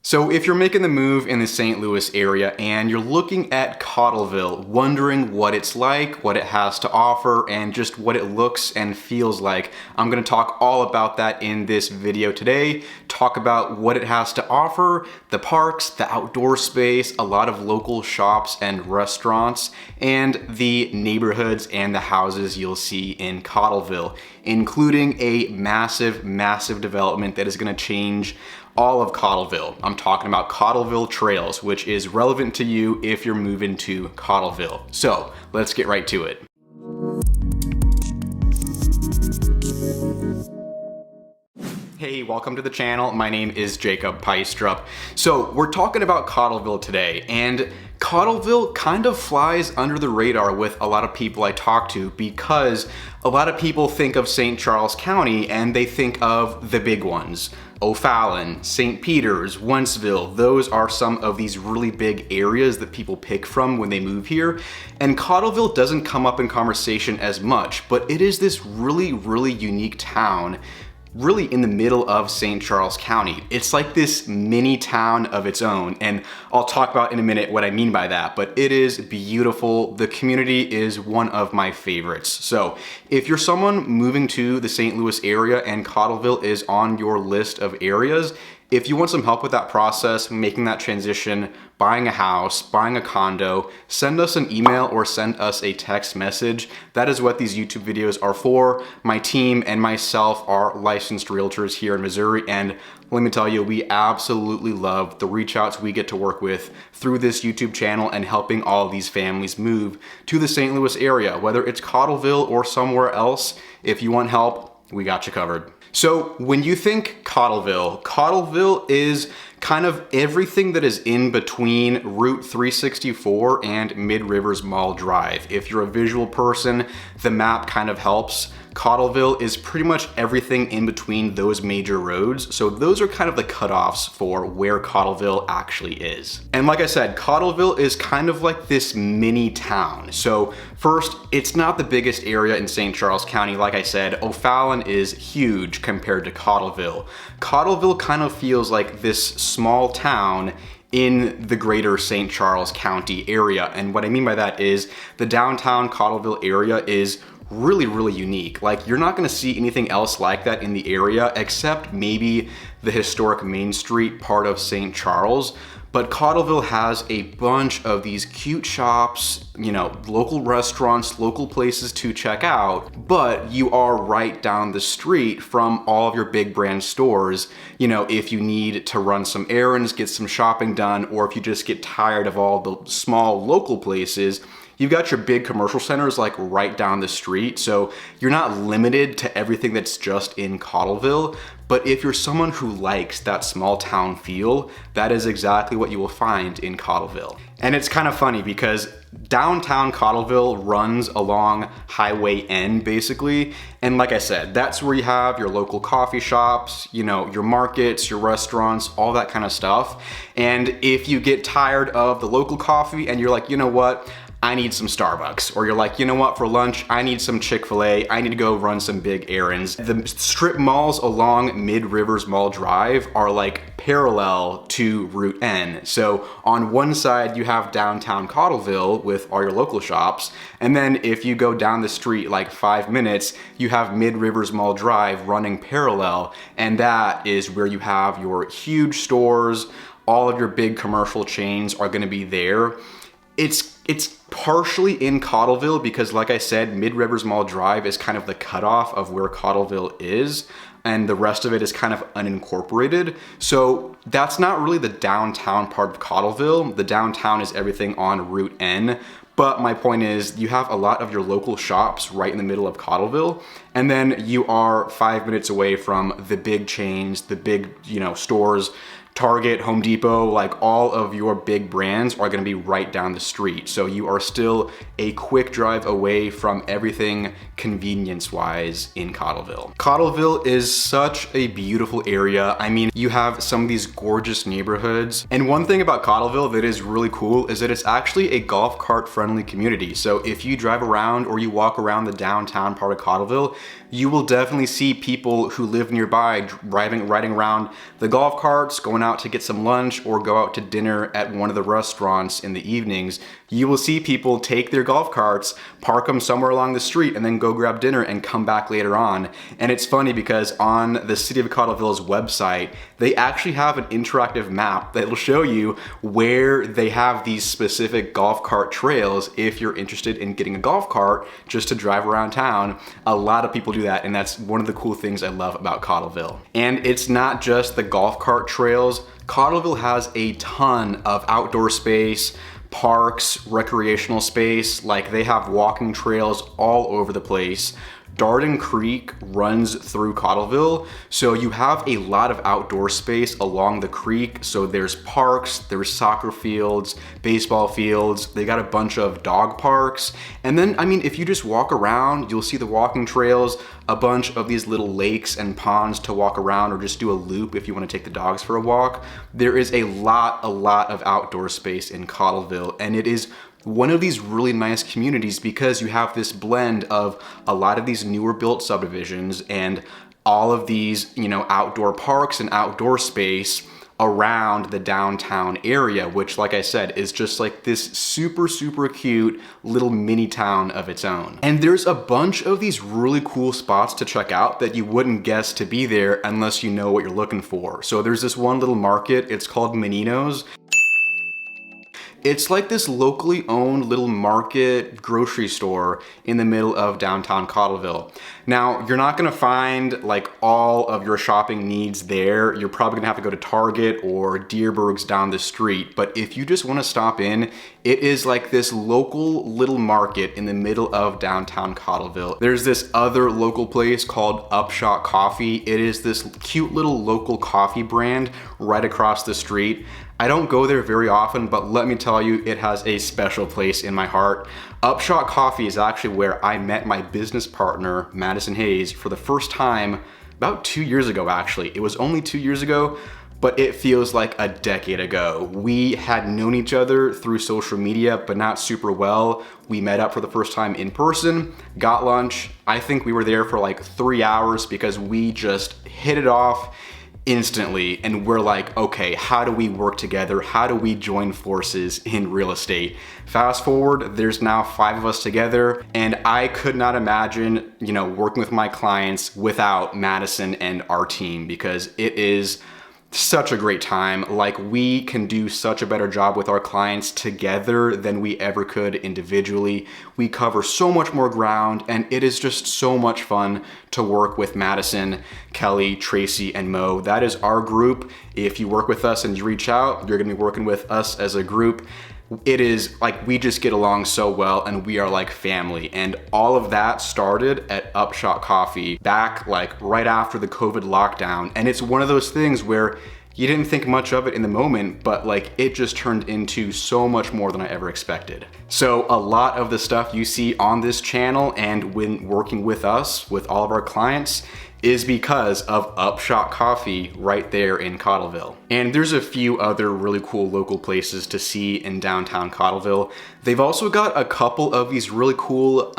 So if you're making the move in the St. Louis area and you're looking at Cottleville, wondering what it's like, what it has to offer, and just what it looks and feels like, I'm going to talk all about that in this video today. Talk about what it has to offer, the parks, the outdoor space, a lot of local shops and restaurants, and the neighborhoods and the houses you'll see in Cottleville, including a massive, massive development that is going to change all of Cottleville. I'm talking about Cottleville Trails, which is relevant to you if you're moving to Cottleville. So let's get right to it. Hey, welcome to the channel. My name is Jacob Peistrup. So we're talking about Cottleville today, and Cottleville kind of flies under the radar with a lot of people I talk to because a lot of people think of St. Charles County and they think of the big ones. O'Fallon, St. Peters, Wentzville, those are some of these really big areas that people pick from when they move here. And Cottleville doesn't come up in conversation as much, but it is this really, really unique town really in the middle of St. Charles County. It's like this mini town of its own, and I'll talk about in a minute what I mean by that, but it is beautiful. The community is one of my favorites. So if you're someone moving to the St. Louis area and Cottleville is on your list of areas, if you want some help with that process, making that transition, buying a house, buying a condo, send us an email or send us a text message. That is what these YouTube videos are for. My team and myself are licensed realtors here in Missouri, and let me tell you, we absolutely love the reach outs we get to work with through this YouTube channel and helping all of these families move to the St. Louis area, whether it's Cottleville or somewhere else. If you want help, we got you covered. So when you think Cottleville, Cottleville is kind of everything that is in between Route 364 and Mid-Rivers Mall Drive. If you're a visual person, the map kind of helps. Cottleville is pretty much everything in between those major roads. So those are kind of the cutoffs for where Cottleville actually is. And like I said, Cottleville is kind of like this mini town. So first, it's not the biggest area in St. Charles County. Like I said, O'Fallon is huge compared to Cottleville. Cottleville kind of feels like this small town in the greater St. Charles County area. And what I mean by that is the downtown Cottleville area is really, really unique. Like, you're not gonna see anything else like that in the area except maybe the historic Main Street part of St. Charles. But Cottleville has a bunch of these cute shops, you know, local restaurants, local places to check out, but you are right down the street from all of your big brand stores. You know, if you need to run some errands, get some shopping done, or if you just get tired of all the small local places, you've got your big commercial centers like right down the street, so you're not limited to everything that's just in Cottleville. But if you're someone who likes that small town feel, that is exactly what you will find in Cottleville. And it's kind of funny because downtown Cottleville runs along Highway N basically. And like I said, that's where you have your local coffee shops, you know, your markets, your restaurants, all that kind of stuff. And if you get tired of the local coffee and you're like, you know what, I need some Starbucks, or you're like, you know what, for lunch, I need some Chick-fil-A, I need to go run some big errands. The strip malls along Mid-Rivers Mall Drive are like parallel to Route N. So on one side, you have downtown Cottleville with all your local shops, and then if you go down the street like 5 minutes, you have Mid-Rivers Mall Drive running parallel, and that is where you have your huge stores, all of your big commercial chains are gonna be there. It's partially in Cottleville because, like I said, Mid-Rivers Mall Drive is kind of the cutoff of where Cottleville is, and the rest of it is kind of unincorporated. So that's not really the downtown part of Cottleville. The downtown is everything on Route N. But my point is, you have a lot of your local shops right in the middle of Cottleville, and then you are 5 minutes away from the big chains, the big, you know, stores, Target, Home Depot, like all of your big brands are gonna be right down the street. So you are still a quick drive away from everything convenience-wise in Cottleville. Cottleville is such a beautiful area. I mean, you have some of these gorgeous neighborhoods. And one thing about Cottleville that is really cool is that it's actually a golf cart friendly community. So if you drive around or you walk around the downtown part of Cottleville, you will definitely see people who live nearby riding around the golf carts, going out out to get some lunch or go out to dinner at one of the restaurants in the evenings, you will see people take their golf carts, park them somewhere along the street, and then go grab dinner and come back later on. And it's funny because on the City of Cottleville's website, they actually have an interactive map that will show you where they have these specific golf cart trails if you're interested in getting a golf cart just to drive around town. A lot of people do that, and that's one of the cool things I love about Cottleville. And it's not just the golf cart trails. Cottleville has a ton of outdoor space, parks, recreational space. Like, they have walking trails all over the place. Darden Creek runs through Cottleville, so you have a lot of outdoor space along the creek. So there's parks, there's soccer fields, baseball fields, they got a bunch of dog parks. And then, I mean, if you just walk around, you'll see the walking trails, a bunch of these little lakes and ponds to walk around, or just do a loop if you want to take the dogs for a walk. There is a lot of outdoor space in Cottleville, and it is one of these really nice communities because you have this blend of a lot of these newer built subdivisions and all of these, you know, outdoor parks and outdoor space around the downtown area, which, like I said, is just like this super cute little mini town of its own. And there's a bunch of these really cool spots to check out that you wouldn't guess to be there unless you know what you're looking for. So there's this one little market, it's called Mannino's. It's like this locally owned little market grocery store in the middle of downtown Cottleville. Now, you're not gonna find like all of your shopping needs there. You're probably gonna have to go to Target or Deerberg's down the street. But if you just wanna stop in, it is like this local little market in the middle of downtown Cottleville. There's this other local place called Upshot Coffee. It is this cute little local coffee brand right across the street. I don't go there very often, but let me tell you, it has a special place in my heart. Upshot Coffee is actually where I met my business partner, Madison Hayes, for the first time about 2 years ago, actually. It was only 2 years ago, but it feels like a decade ago. We had known each other through social media, but not super well. We met up for the first time in person, got lunch. I think we were there for like 3 hours because we just hit it off instantly, and we're like, okay, how do we work together? How do we join forces in real estate? Fast forward, there's now 5 of us together, and I could not imagine, you know, working with my clients without Madison and our team, because it is such a great time. Like, we can do such a better job with our clients together than we ever could individually. We cover so much more ground, and it is just so much fun to work with Madison, Kelly, Tracy, and Mo. That is our group. If you work with us and you reach out, you're gonna be working with us as a group. It is like, we just get along so well, and we are like family. And all of that started at Upshot Coffee back like right after the COVID lockdown. And it's one of those things where you didn't think much of it in the moment, but like, it just turned into so much more than I ever expected. So a lot of the stuff you see on this channel and when working with us, with all of our clients, is because of Upshot Coffee right there in Cottleville. And there's a few other really cool local places to see in downtown Cottleville. They've also got a couple of these really cool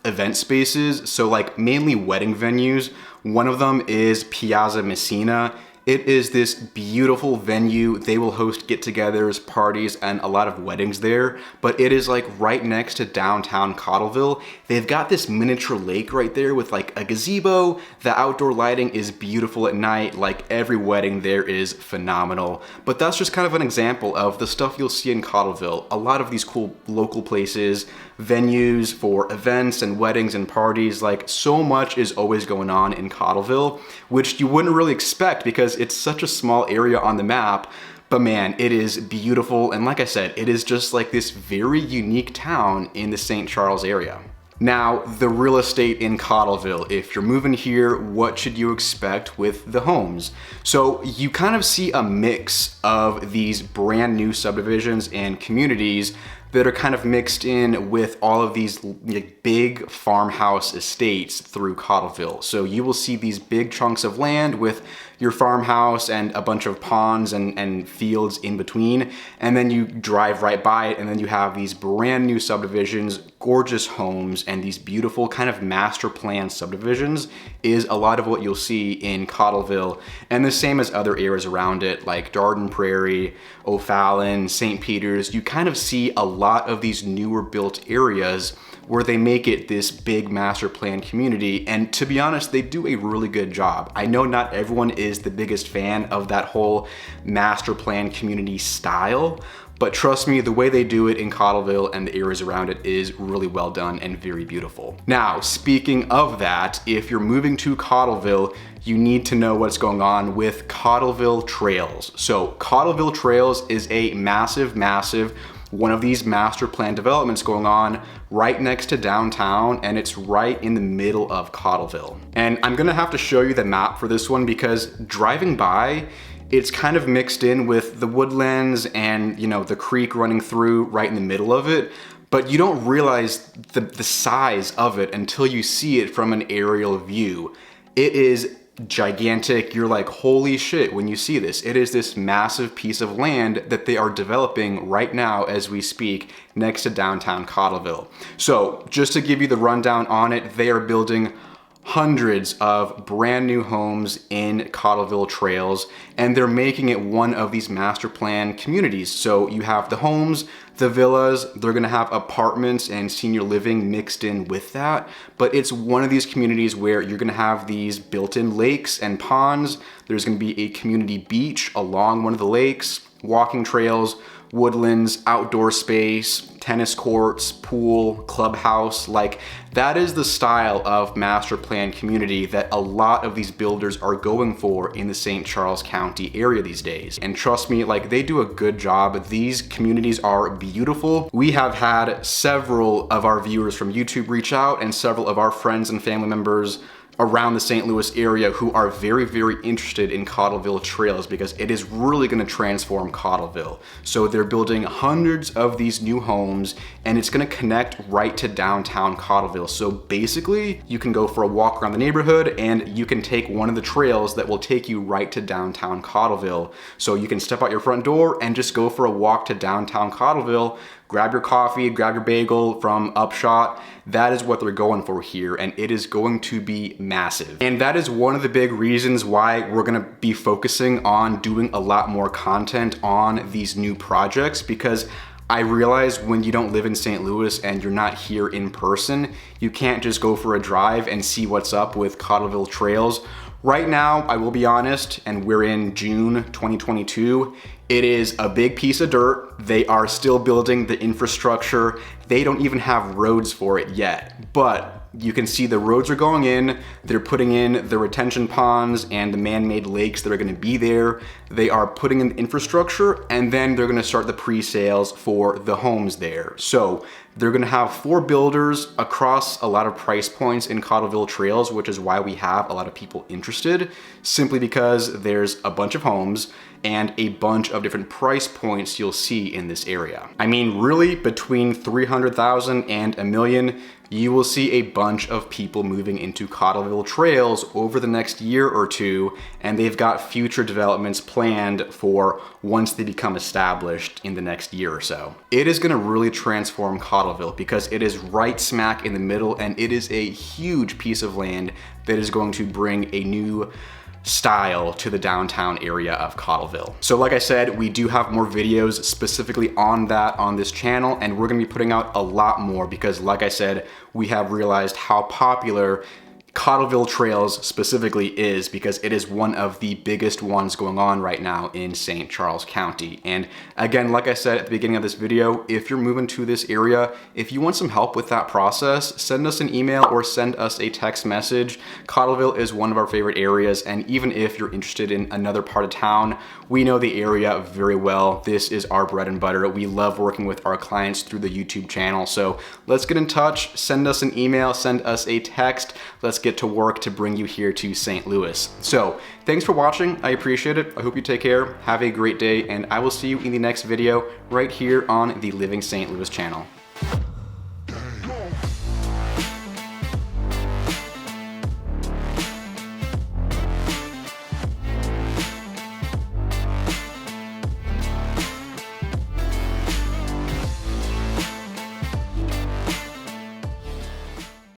event spaces, so like mainly wedding venues. One of them is Piazza Messina. It is this beautiful venue. They will host get-togethers, parties, and a lot of weddings there, but it is like right next to downtown Cottleville. They've got this miniature lake right there with like a gazebo. The outdoor lighting is beautiful at night. Like, every wedding there is phenomenal. But that's just kind of an example of the stuff you'll see in Cottleville. A lot of these cool local places, venues for events and weddings and parties. Like, so much is always going on in Cottleville, which you wouldn't really expect because it's such a small area on the map. But man, it is beautiful. And like I said, it is just like this very unique town in the St. Charles area. Now, the real estate in Cottleville, if you're moving here, what should you expect with the homes? So you kind of see a mix of these brand new subdivisions and communities that are kind of mixed in with all of these like, big farmhouse estates through Cottleville. So you will see these big chunks of land with your farmhouse and a bunch of ponds and fields in between. And then you drive right by it, and then you have these brand new subdivisions gorgeous homes and these beautiful kind of master plan subdivisions is a lot of what you'll see in Cottleville, and the same as other areas around it like Darden Prairie, O'Fallon, St. Peter's. You kind of see a lot of these newer built areas where they make it this big master plan community, and to be honest, they do a really good job. I know not everyone is the biggest fan of that whole master plan community style, but trust me, the way they do it in Cottleville and the areas around it is really well done and very beautiful. Now, speaking of that, if you're moving to Cottleville, you need to know what's going on with Cottleville Trails. So Cottleville Trails is a massive one of these master plan developments going on right next to downtown, and it's right in the middle of Cottleville. And I'm gonna have to show you the map for this one because driving by, it's kind of mixed in with the woodlands and, you know, the creek running through right in the middle of it, but you don't realize the size of it until you see it from an aerial view. It is gigantic. You're like, holy shit, when you see this. It is this massive piece of land that they are developing right now as we speak next to downtown Cottleville. So just to give you the rundown on it, they are building hundreds of brand new homes in Cottleville Trails, and they're making it one of these master plan communities. So you have the homes, the villas, they're gonna have apartments and senior living mixed in with that, but it's one of these communities where you're gonna have these built-in lakes and ponds. There's gonna be a community beach along one of the lakes, walking trails, woodlands, outdoor space, tennis courts, pool, clubhouse. Like, that is the style of master plan community that a lot of these builders are going for in the St. Charles County area these days. And trust me, like, they do a good job. These communities are beautiful. We have had several of our viewers from YouTube reach out and several of our friends and family members around the St. Louis area who are very interested in Cottleville Trails because it is really gonna transform Cottleville. So they're building hundreds of these new homes and it's gonna connect right to downtown Cottleville. So basically, you can go for a walk around the neighborhood and you can take one of the trails that will take you right to downtown Cottleville. So you can step out your front door and just go for a walk to downtown Cottleville, grab your coffee, grab your bagel from Upshot. That is what they're going for here, and it is going to be massive. And that is one of the big reasons why we're gonna be focusing on doing a lot more content on these new projects, because I realize when you don't live in St. Louis and you're not here in person, you can't just go for a drive and see what's up with Cottleville Trails. Right now, I will be honest, and we're in June 2022, it is a big piece of dirt. They are still building the infrastructure. They don't even have roads for it yet, but you can see the roads are going in. They're putting in the retention ponds and the man-made lakes that are gonna be there. They are putting in the infrastructure, and then they're gonna start the pre-sales for the homes there. So they're gonna have 4 builders across a lot of price points in Cottleville Trails, which is why we have a lot of people interested, simply because there's a bunch of homes and a bunch of different price points you'll see in this area. I mean, really, between 300,000 and $1 million, you will see a bunch of people moving into Cottleville Trails over the next year or two, and they've got future developments planned for once they become established in the next year or so. It is gonna really transform Cottleville because it is right smack in the middle, and it is a huge piece of land that is going to bring a new style to the downtown area of Cottleville. So like I said, we do have more videos specifically on that on this channel, and we're gonna be putting out a lot more because like I said, we have realized how popular Cottleville Trails specifically is because it is one of the biggest ones going on right now in St. Charles County. And again, like I said at the beginning of this video, if you're moving to this area, if you want some help with that process, send us an email or send us a text message. Cottleville is one of our favorite areas, and even if you're interested in another part of town, we know the area very well. This is our bread and butter. We love working with our clients through the YouTube channel. So let's get in touch, send us an email, send us a text. Let's get to work to bring you here to St. Louis. So thanks for watching. I appreciate it. I hope you take care. Have a great day, and I will see you in the next video right here on the Living St. Louis channel.